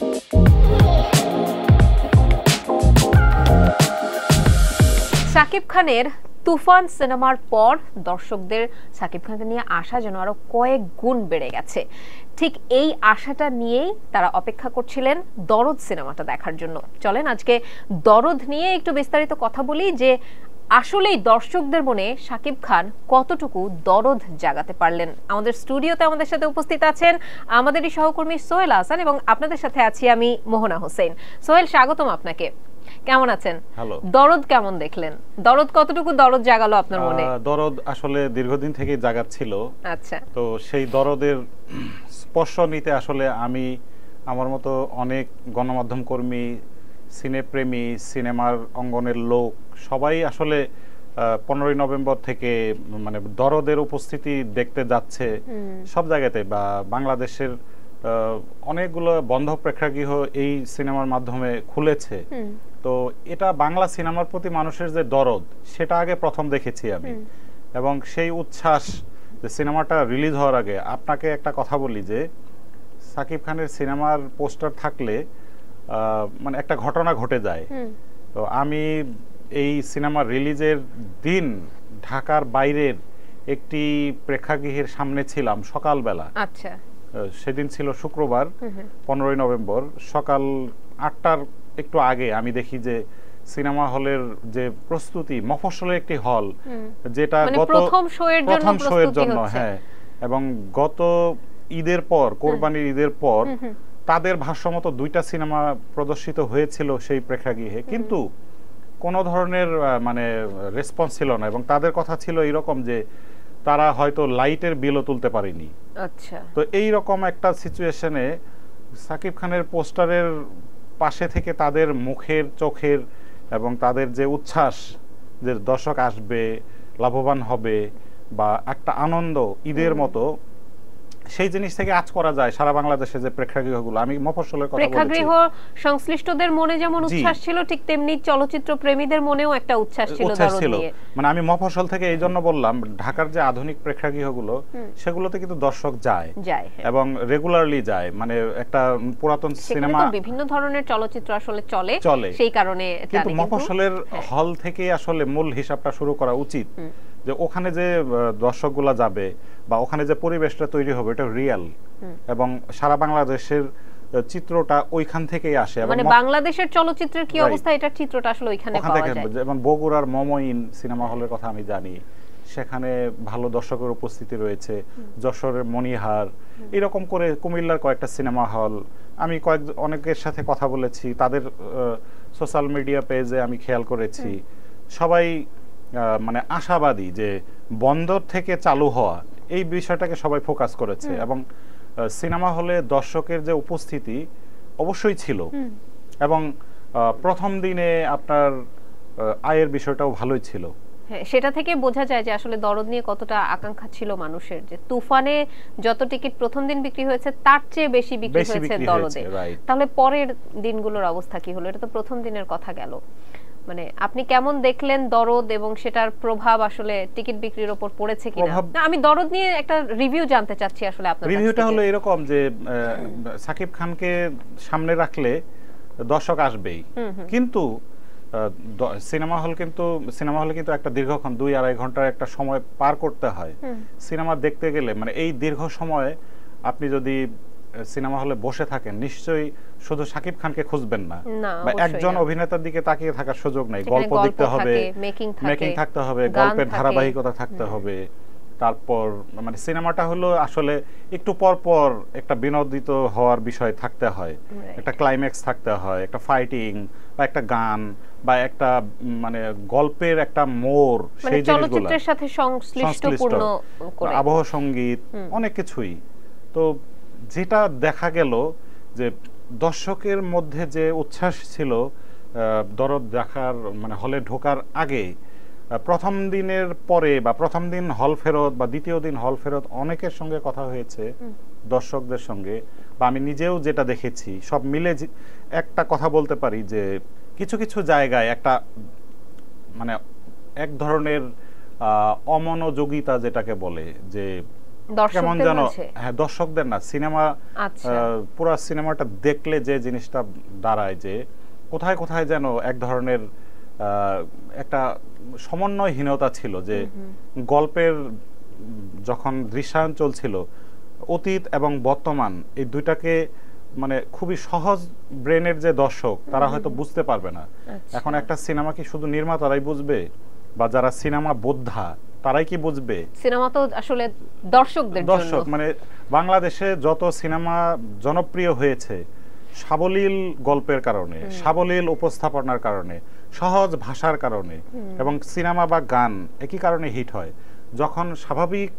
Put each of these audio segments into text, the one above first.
শাকিব খানের তুফান সিনেমার পর দর্শকদের শাকিব খানকে নিয়ে আশা যেন আরো কয়েক গুণ বেড়ে গেছে। ঠিক এই আশাটা নিয়েই তারা অপেক্ষা করছিলেন দরদ সিনেমাটা দেখার জন্য। চলেন আজকে দরদ নিয়ে একটু বিস্তারিত কথা বলি, যে আসলেই দর্শকদের মনে শাকিব খান কতটুকু দরদ জাগাতে পারলেন। আমাদের স্টুডিওতে আমাদের সাথে উপস্থিত আছেন আমাদেরই সহকর্মী সোহেল হাসান এবং আপনাদের সাথে আছি আমি মোহনা হোসেন। সোহেল, স্বাগতম আপনাকে। কেমন আছেন? হ্যালো। দরদ কেমন দেখলেন? দরদ কতটুকু দরদ জাগালো আপনার মনে? দরদ আসলে দীর্ঘদিন থেকেই জাগাচ্ছিল। আচ্ছা। তো সেই দরদের স্পর্শ নিতে আসলে আমি, আমার মতো অনেক গণমাধ্যম কর্মী, সিনেপ্রেমী, সিনেমার অঙ্গনের লোক সবাই আসলে 15ই নভেম্বর থেকে মানে দরদের উপস্থিতি দেখতে যাচ্ছে সব জায়গাতে। বা বাংলাদেশের অনেকগুলো বন্ধ প্রেক্ষাগৃহ এই সিনেমার মাধ্যমে খুলেছে। তো এটা বাংলা সিনেমার প্রতি মানুষের যে দরদ, সেটা আগে প্রথম দেখেছি আমি। এবং সেই উচ্ছ্বাস যে সিনেমাটা রিলিজ হওয়ার আগে, আপনাকে একটা কথা বলি যে সাকিব খানের সিনেমার পোস্টার থাকলে মানে একটা ঘটনা ঘটে যায়। তো আমি এই সিনেমার রিলিজের দিন ঢাকার বাইরের একটি প্রেক্ষাগৃহের সামনে ছিলাম সকালবেলা। আচ্ছা। সেদিন ছিল শুক্রবার 15ই নভেম্বর। সকাল 8টার একটু আগে আমি দেখি যে সিনেমা হলের যে প্রস্তুতি, মফস্বলের একটি হল যেটা প্রথম শোয়ের জন্য, হ্যাঁ, এবং গত ঈদের পর, কোরবানির ঈদের পর তাদের ভাষ্যমতো 2টা সিনেমা প্রদর্শিত হয়েছিল সেই প্রেক্ষাগৃহে, কিন্তু কোনো ধরনের মানে রেসপন্স ছিল না। এবং তাদের কথা ছিল এরকম যে তারা হয়তো লাইটের বিলও তুলতে পারেনি। আচ্ছা। তো এই রকম একটা সিচুয়েশনে সাকিব খানের পোস্টারের পাশে থেকে তাদের মুখের, চোখের এবং তাদের যে উচ্ছ্বাস, যে দর্শক আসবে, লাভবান হবে বা একটা আনন্দ ঈদের মতো, সেই জিনিস থেকে আজ করা যায় সারা বাংলাদেশে যে প্রেক্ষাগৃহগুলো, আমি মফস্বলের কথা বলছি, প্রেক্ষাগৃহ সংশ্লিষ্টদের মনে যেমন উচ্ছ্বাস ছিল, ঠিক তেমনি চলচ্চিত্র প্রেমীদের মনেও একটা উচ্ছ্বাস ছিল দরদ নিয়ে। মানে আমি মফস্বল থেকে এই জন্য বললাম, ঢাকার যে আধুনিক প্রেক্ষাগৃহগুলো সেগুলোতে কিন্তু দর্শক যায় এবং রেগুলারলি যায়। মানে একটা পুরাতন সিনেমা, বিভিন্ন ধরনের চলচ্চিত্র আসলে চলে, সেই কারণে কিন্তু মফস্বলের হল থেকে আসলে মূল হিসাবটা শুরু করা উচিত, যে ওখানে যে দর্শকগুলা যাবে বা ওখানে যে পরিবেশটা তৈরি হবে এটা রিয়েল, এবং সারা বাংলাদেশের চিত্রটা ওইখান থেকেই আসে। মানে বাংলাদেশের চলচ্চিত্রের কি অবস্থা, এটা চিত্রটা আসলে ওইখানে পাওয়া যায়। যেমন বগুড়ার মমইন সিনেমা হলের কথা আমি জানি, সেখানে ভালো দর্শকের উপস্থিতি রয়েছে। যশোরের মনিহার, এরকম করে কুমিল্লার কয়েকটা সিনেমা হল, আমি অনেকের সাথে কথা বলেছি, তাদের সোশ্যাল মিডিয়া পেজে আমি খেয়াল করেছি সবাই মানে আশাবাদী যে বন্দর থেকে চালু হওয়া এই বিষয়টাকে সবাই ফোকাস করেছে। এবং সিনেমা হলে দর্শকের যে উপস্থিতি অবশ্যই ছিল, এবং প্রথম দিনে আপনার আয়ের বিষয়টাও ভালোই ছিল। হ্যাঁ, সেটা থেকে বোঝা যায় যে আসলে দরদ নিয়ে কতটা আকাঙ্ক্ষা ছিল মানুষের। যে তুফানে যত টিকিট প্রথম দিন বিক্রি হয়েছে তার চেয়ে বেশি বিক্রি হয়েছে দরদে। তাহলে পরের দিনগুলোর অবস্থা কি হলো? এটা তো প্রথম দিনের কথা গেল। মানে আপনি কেমন দেখলেন দরদ এবং সেটার প্রভাব আসলে টিকিট বিক্রির উপর পড়েছে কিনা? আমি দরদ নিয়ে একটা রিভিউ জানতে চাচ্ছি আসলে আপনার কাছে। রিভিউটা হলো এরকম যে সাকিব খানকে সামনে রাখলে দর্শক আসবেই, কিন্তু সিনেমা হলে কিন্তু একটা দীর্ঘক্ষণ 2-2.5 ঘন্টার একটা সময় পার করতে হয় সিনেমা দেখতে গেলে। মানে এই দীর্ঘ সময় আপনি যদি সিনেমা হলে বসে থাকেন, নিশ্চয়ই শুধু শাকিব খানকে খুঁজবেন না, বা একজন অভিনেতার দিকে তাকিয়ে থাকার সুযোগ নেই। গল্প দেখতে হবে, মেকিং থাকতে হবে, গল্পের ধারাবাহিকতা থাকতে হবে। তারপর মানে সিনেমাটা হলো আসলে একটু পর পর একটা বিনোদিত হওয়ার বিষয় থাকতে হয়, একটা ক্লাইম্যাক্স থাকতে হয়, একটা ফাইটিং বা একটা গান বা একটা মানে গল্পের একটা মোড়, সেই জিনিসগুলো চলচ্চিত্রের সাথে সংশ্লিষ্টপূর্ণ করে আবহ সঙ্গীত অনেক কিছুই। তো যেটা দেখা গেল যে দর্শকের মধ্যে যে উচ্ছ্বাস ছিল দরদ দেখার, মানে হলে ঢোকার আগে, প্রথম দিনের পরে বা প্রথম দিন হল ফেরত বা দ্বিতীয় দিন হল ফেরত অনেকের সঙ্গে কথা হয়েছে, দর্শকদের সঙ্গে, বা আমি নিজেও যেটা দেখেছি, সব মিলে একটা কথা বলতে পারি যে কিছু কিছু জায়গায় একটা মানে এক ধরনের অমনোযোগিতা যেটাকে বলে, যে কেমন দর্শকদের যেন, মাঝে? হ্যাঁ দর্শকদের না, সিনেমা আচ্ছা। পুরো সিনেমাটা দেখলে যে জিনিসটা দাঁড়ায় যে কোথায় কোথায় যেন এক ধরনের একটা সমন্বয়হীনতা ছিল, যে গল্পের যখন দৃশ্যায়ন চলছিল অতীত এবং বর্তমান এই দুইটাকে মানে খুবই সহজ ব্রেনের যে দর্শক তারা হয়তো বুঝতে পারবে না। আচ্ছা। এখন একটা সিনেমা কি শুধু নির্মাতারাই বুঝবে, বা যারা সিনেমা বোদ্ধা তারাই কি বুঝবে? সিনেমা তো আসলে দর্শকদের জন্য। দর্শক মানে বাংলাদেশে যত সিনেমা জনপ্রিয় হয়েছে সাবলীল গল্পের কারণে, সাবলীল উপস্থাপনার কারণে, সহজ ভাষার কারণে, এবং সিনেমা বা গান একই কারণে হিট হয়। যখন স্বাভাবিক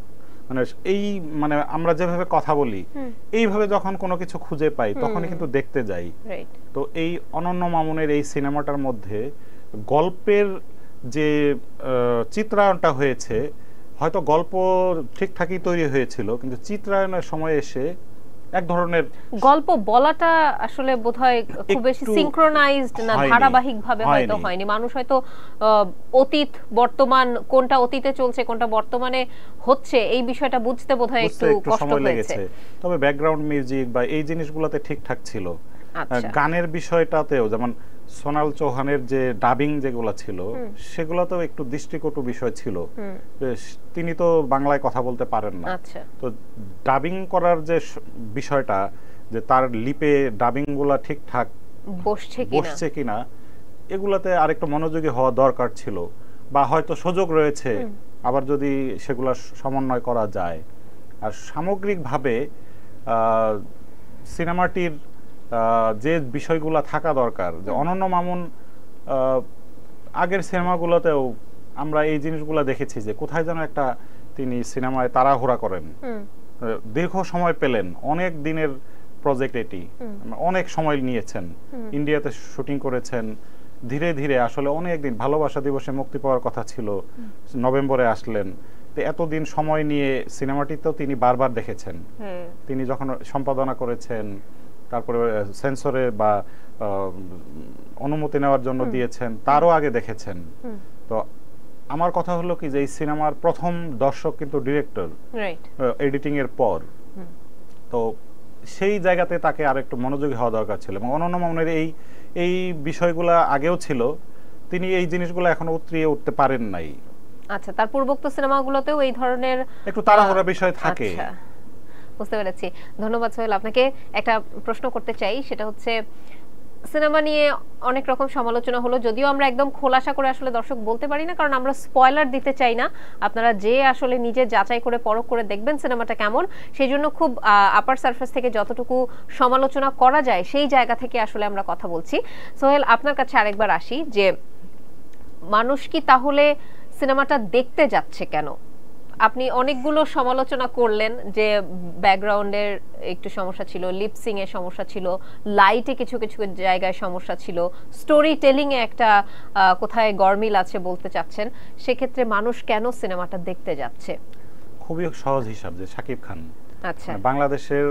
মানে এই মানে আমরা যেভাবে কথা বলি এইভাবে যখন কোনো কিছু খুঁজে পাই তখনই কিন্তু দেখতে যাই। রাইট। তো এই অনন্য মামুনের এই সিনেমাটার মধ্যে গল্পের যে চিত্রায়নটা হয়েছে, হয়তো গল্প ঠিকঠাকই তৈরি হয়েছিল কিন্তু চিত্রায়নের সময় এসে এক ধরনের গল্প বলাটা আসলে বোধহয় খুব বেশি একটু সিনক্রোনাইজড না, হয়নি, ধারাবাহিক ভাবে হয়তো হয়নি। হয়নি। মানুষ হয়তো অতীত বর্তমান কোনটা অতীতে চলছে কোনটা বর্তমানে হচ্ছে এই বিষয়টা বুঝতে বোধহয় বুঝতে একটু একটু কষ্ট সময় হয়েছে। লেগেছে। তবে ব্যাকগ্রাউন্ড মিউজিক বা এই জিনিসগুলোতে ঠিকঠাক ছিল। আচ্ছা। গানের বিষয়টাতেও যেমন সোনাল চৌহানের যে ডাবিং যেগুলো ছিল সেগুলোতেও একটু দৃষ্টিকটু বিষয় ছিল। তিনি তো বাংলায় কথা বলতে পারেন না। আচ্ছা। তো ডাবিং করার যে বিষয়টা, যে তার লিপে ডাবিং গুলা ঠিকঠাক বসছে কিনা এগুলাতে আরেকটু মনোযোগী হওয়া দরকার ছিল, বা হয়তো সুযোগ রয়েছে আবার যদি সেগুলা সমন্বয় করা যায়। আর সামগ্রিকভাবে সিনেমাটির যে বিষয়গুলো থাকা দরকার, যে অনন্য মামুন আগের সিনেমাগুলোতেও আমরা এই জিনিসগুলো দেখেছি যে কোথায় যেন একটা তিনি সিনেমায় তাড়াহুড়া করেন, দীর্ঘ সময় পেলেন, অনেক দিনের প্রজেক্ট এটি, অনেক সময় নিয়েছেন, ইন্ডিয়াতে শুটিং করেছেন, ধীরে ধীরে আসলে অনেক দিন, ভালোবাসা দিবসে মুক্তি পাওয়ার কথা ছিল, নভেম্বরে আসলেন। তো এতদিন সময় নিয়ে সিনেমাটিতেও তিনি বারবার দেখেছেন, তিনি যখন সম্পাদনা করেছেন, তারপরে সেন্সরে বা অনুমতি নেওয়ার জন্য দিয়েছেন, তারও আগে দেখেছেন। তো আমার কথা হলো কি যে এই সিনেমার প্রথম দর্শক কিন্তু ডিরেক্টর, এডিটিং এর পর। তো সেই জায়গাতে তাকে আর একটু মনোযোগী হওয়া দরকার ছিল, এবং অনন্য মামুনের এই বিষয়গুলো আগেও ছিল, তিনি এই জিনিসগুলো এখনো উতরিয়ে উঠতে পারেন নাই। আচ্ছা, তার পূর্বোক্ত সিনেমাগুলোতেও এই ধরনের একটু তাড়াহুড়া বিষয় থাকে। আচ্ছা, বুঝতে পেরেছি। ধন্যবাদ সোহেল। আপনাকে একটা প্রশ্ন করতে চাই, সেটা হচ্ছে সিনেমা নিয়ে অনেক রকম সমালোচনা হলো, যদিও আমরা একদম খোলাসা করে আসলে দর্শক বলতে পারি না, কারণ আমরা স্পয়লার দিতে চাই না। আপনারা যে আসলে নিজে যাচাই করে পরখ করে দেখবেন সিনেমাটা কেমন, সেই জন্য খুব আপার সারফেস থেকে যতটুকু সমালোচনা করা যায় সেই জায়গা থেকে আসলে আমরা কথা বলছি। সোহেল, আপনার কাছে আরেকবার আসি, যে মানুষ কি তাহলে সিনেমাটা দেখতে যাচ্ছে কেন? আপনি অনেকগুলো সমালোচনা করলেন যে ব্যাকগ্রাউন্ডের একটু সমস্যা ছিল, লিপসিং এর সমস্যা ছিল, লাইটে কিছু কিছু জায়গায় সমস্যা ছিল, স্টোরি টেলিং এ একটা কোথায় গরমিল আছে বলতে চাচ্ছেন। সেক্ষেত্রে মানুষ কেন সিনেমাটা দেখতে যাচ্ছে? খুবই সহজ হিসাব, যে শাকিব খান। আচ্ছা। বাংলাদেশের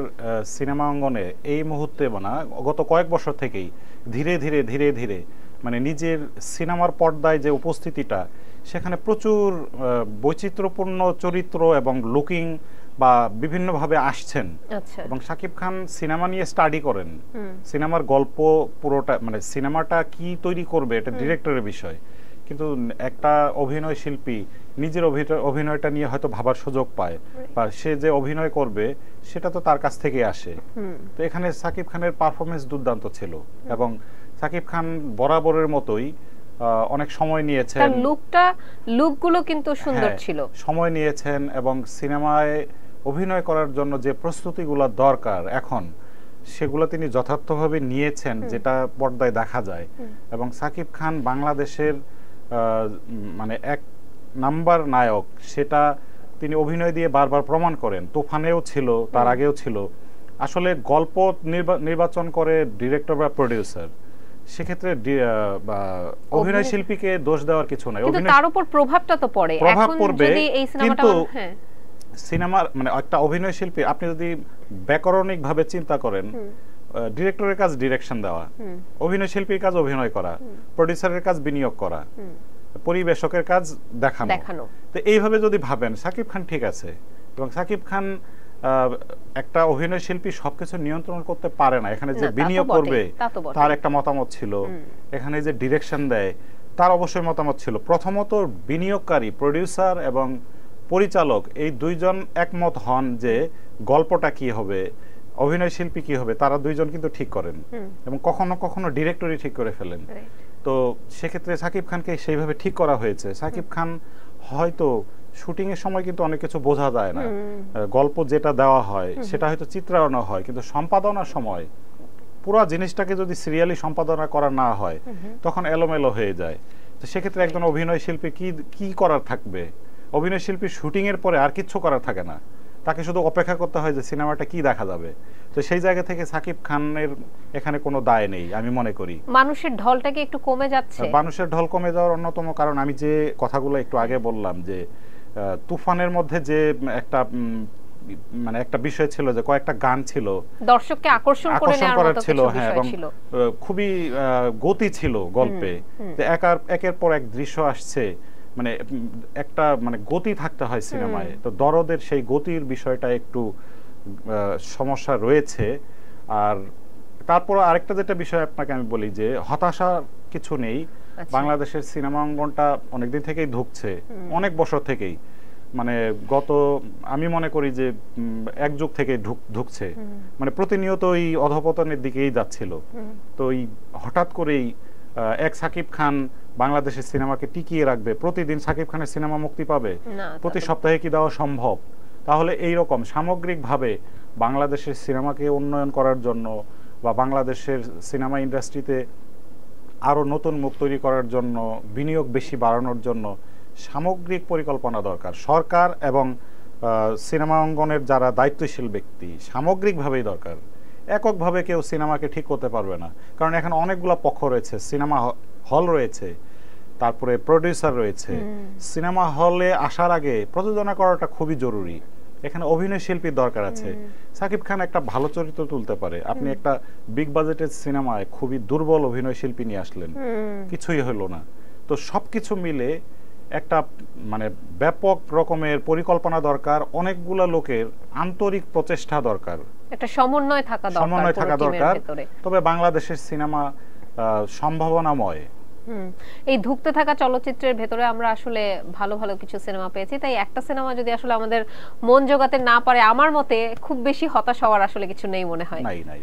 সিনেমা অঙ্গনে এই মুহূর্তে না গত কয়েক বছর থেকেই ধীরে ধীরে ধীরে ধীরে মানে নিজের সিনেমার পর্দায় যে উপস্থিতিটা, সেখানে প্রচুর বৈচিত্র্যপূর্ণ চরিত্র এবং লুকিং বা বিভিন্নভাবে আসছেন। এবং শাকিব খান সিনেমা নিয়ে স্টাডি করেন, সিনেমার গল্প পুরোটা মানে সিনেমাটা কি তৈরি করবে এটা ডিরেক্টরের বিষয়, কিন্তু একটা অভিনয় শিল্পী নিজের অভিনয়টা নিয়ে হয়তো ভাবার সুযোগ পায়, বা সে যে অভিনয় করবে সেটা তো তার কাছ থেকে আসে। তো এখানে শাকিব খানের পারফরমেন্স দুর্দান্ত ছিল, এবং শাকিব খান বরাবরের মতোই অনেক সময় নিয়েছেন, তার লুকগুলো কিন্তু সুন্দর ছিল, সময় নিয়েছেন, এবং সিনেমায় অভিনয় করার জন্য যে প্রস্তুতিগুলো দরকার এখন সেগুলো তিনি যথার্থভাবে নিয়েছেন, যেটা পর্দায় দেখা যায়। এবং শাকিব খান বাংলাদেশের মানে এক নাম্বার নায়ক, সেটা তিনি অভিনয় দিয়ে বারবার প্রমাণ করেন। তুফানেও ছিল, তার আগেও ছিল। আসলে গল্প নির্বাচন করে ডিরেক্টর বা প্রোডিউসার, সেক্ষেত্রে অভিনয় শিল্পীকে দোষ দেওয়ার কিছু নাই, কিন্তু তার উপর প্রভাবটা তো পড়ে। প্রভাব পড়বে, কিন্তু হ্যাঁ, সিনেমার মানে একটা অভিনয় শিল্পী আপনি যদি ব্যাকরণিক ভাবে চিন্তা করেন, ডিরেক্টরের কাজ ডিরেকশন দেওয়া, অভিনয় শিল্পীর কাজ অভিনয় করা, প্রোডিউসারের কাজ বিনিয়োগ করা, পরিবেশকের কাজ দেখানো। তো এইভাবে যদি ভাবেন শাকিব খান ঠিক আছে, এবং সাকিব খান একটা অভিনয় শিল্পী সবকিছু নিয়ন্ত্রণ করতে পারে না। এখানে যে বিনিয়োগ করবে তার একটা মতামত ছিল, এখানে যে ডিরেকশন দেয় তার অবশ্যই মতামত ছিল। প্রথমত বিনিয়োগকারী প্রোডিউসার এবং পরিচালক এই দুইজন একমত হন যে গল্পটা কি হবে, অভিনয় শিল্পী কি হবে, তারা দুইজন কিন্তু ঠিক করেন এবং কখনো কখনো ডিরেক্টরই ঠিক করে ফেলেন। তো সেক্ষেত্রে সাকিব খানকে সেইভাবে ঠিক করা হয়েছে। সাকিব খান হয়তো শুটিং এর সময় কিন্তু অনেক কিছু বোঝা যায় না, গল্প যেটা দেওয়া হয় সেটা হয়তো চিত্রায়ন হয়, কিন্তু সম্পাদনার সময় পুরো জিনিসটাকে যদি সিরিয়ালি সম্পাদনা করা না হয় তখন এলোমেলো হয়ে যায়। তো সেক্ষেত্রে একজন অভিনয় শিল্পী কি করার থাকবে? অভিনয় শিল্পী শুটিং এর পরে আর কিচ্ছু করার থাকে না, তাকে শুধু অপেক্ষা করতে হয় যে সিনেমাটা কি দেখা যাবে। তো সেই জায়গা থেকে সাকিব খানের এখানে কোনো দায় নেই আমি মনে করি। মানুষের ঢলটা কি একটু কমে যাচ্ছে? মানুষের ঢল কমে যাওয়ার অন্যতম কারণ আমি যে কথাগুলো একটু আগে বললাম, যে তুফানের মধ্যে যে একটা বিষয় ছিল যে কয়েকটা গান ছিল দর্শককে আকর্ষণ করার ছিল, হ্যাঁ, এবং খুবই গতি ছিল গল্পে, যে একের পর এক দৃশ্য আসছে, একটা গতি থাকতে হয় সিনেমায়। তো দরদের সেই গতির বিষয়টা একটু সমস্যা রয়েছে। আর তারপর আরেকটা যেটা বিষয় আপনাকে আমি বলি যে হতাশার কিছু নেই। বাংলাদেশের সিনেমা অঙ্গনটা অনেকদিন থেকেই ধুকছে, অনেক বছর থেকেই, আমি মনে করি যে এক যুগ থেকে ঢুকছে, প্রতিনিয়ত এই অধঃপতনের দিকেই যাচ্ছিল। তো এই হঠাৎ করেই এক সাকিব খান বাংলাদেশের সিনেমাকে টিকিয়ে রাখবে, প্রতিদিন সাকিব খানের সিনেমা মুক্তি পাবে, প্রতি সপ্তাহে কি দেওয়া সম্ভব? তাহলে এই রকম সামগ্রিকভাবে বাংলাদেশের সিনেমাকে উন্নয়ন করার জন্য বা বাংলাদেশের সিনেমা ইন্ডাস্ট্রিতে আরো নতুন মুখ তৈরি করার জন্য, বিনিয়োগ বেশি বাড়ানোর জন্য সামগ্রিক পরিকল্পনা দরকার। সরকার এবং সিনেমা অঙ্গনের যারা দায়িত্বশীল ব্যক্তি সামগ্রিকভাবেই দরকার। এককভাবে কেউ সিনেমাকে ঠিক করতে পারবে না, কারণ এখানে অনেকগুলো পক্ষ রয়েছে। সিনেমা হল রয়েছে, তারপরে প্রোডিউসার রয়েছে। সিনেমা হলে আসার আগে প্রযোজনা করাটা খুবই জরুরি। এখানে অভিনয় শিল্পীর দরকার আছে। সাকিব খান একটা ভালো চরিত্র তুলতে পারে, আপনি একটা বিগ বাজেটের সিনেমায় খুবই দুর্বল অভিনয় শিল্পী নিয়ে আসলেন, কিছুই হলো না। তো সবকিছু মিলে একটা ব্যাপক রকমের পরিকল্পনা দরকার, অনেকগুলা লোকের আন্তরিক প্রচেষ্টা দরকার, একটা সমন্বয় থাকা দরকার। তবে বাংলাদেশের সিনেমা সম্ভাবনাময়। এই ধুঁকতে থাকা চলচ্চিত্রের ভেতরে আমরা আসলে ভালো ভালো কিছু সিনেমা পেয়েছি, তাই একটা সিনেমা যদি আসলে আমাদের মন জোগাতে না পারে, আমার মতে খুব বেশি হতাশ হওয়ার আসলে কিছু নেই মনে হয়। নাই।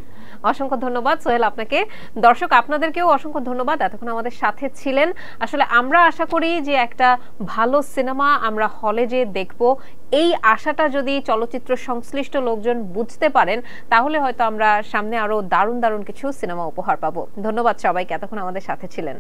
অসংখ্য ধন্যবাদ সোহেল আপনাকে। দর্শক আপনাদেরকেও অসংখ্য ধন্যবাদ, এতক্ষণ আমাদের সাথে ছিলেন। আসলে আমরা আশা করি যে একটা ভালো সিনেমা আমরা হলে যে দেখব, এই আশাটা যদি চলচ্চিত্র সংশ্লিষ্ট লোকজন বুঝতে পারেন, তাহলে হয়তো আমরা সামনে আরো দারুণ দারুণ কিছু সিনেমা উপহার পাবো। ধন্যবাদ সবাইকে এতক্ষণ আমাদের সাথে ছিলেন।